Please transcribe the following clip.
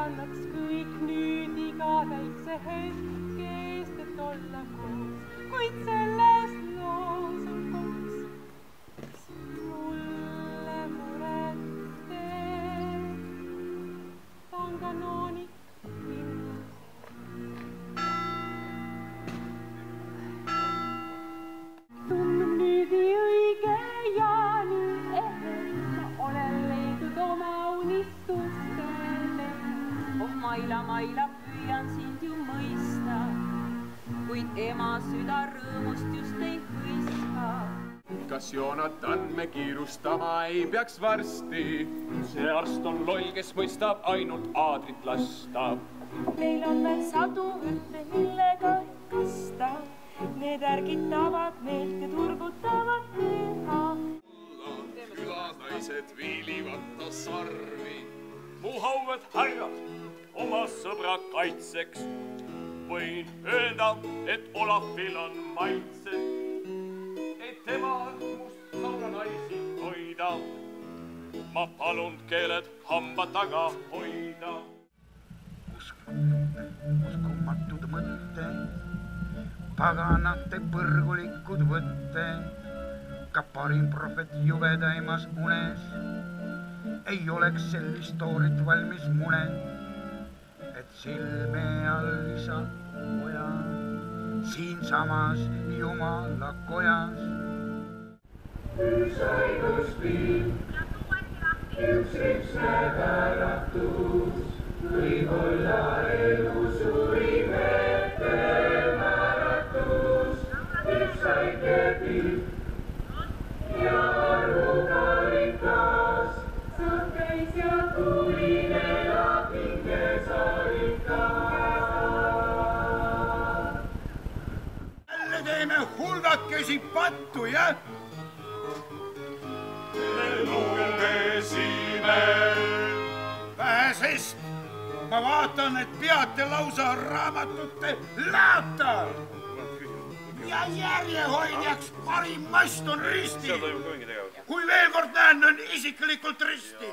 annaks kõik nüüd iga väikse hetke eest, et olla koos, kuid selles loos on koks, mis mulle muret teeb. Tanganoni tundub nüüd õige ja nii ma olen leidnud oma unistustele. Oh Maila, Maila, püüan sind ju mõista, kuid ema süda rõõmust just ei hõiska. Kas Joonatan me kiirustama ei peaks varsti? See arst on loll, kes mõistab ainult aadrit lasta. Meil on veel sadu ütle, millega kasta. Need ärgitavad meelt ja turgutavad keha. Külanaised viilivad ta sarvi. Mu haued härrad oma sõbra kaitseks. Võin öelda, et Olafil on maitsed, et tema must sauna naisi hoida. Ma palun keeled hamba taga hoida. Uskumatud mõtte, paganate põrgulikud võtte, ka parim prohvet jubedaimas unes ei oleks sellist toorit valmis munen, et silme all isa poja siinsamas Jumala kojas. Üks ainus pilt, üks nädalatus, võib-olla elu suurim ette määratus, üks väike pilt ja arvuga rikas, saab käis ja tuline elab hinges arikas. Jälle teeme hulgakesi pattu, jah? Me lugesime. Sest ma vaatan, et peate lausa raamatute laata. Ja järjehoidjaks parim mast on risti. Kui veel kord näen, on isiklikult risti.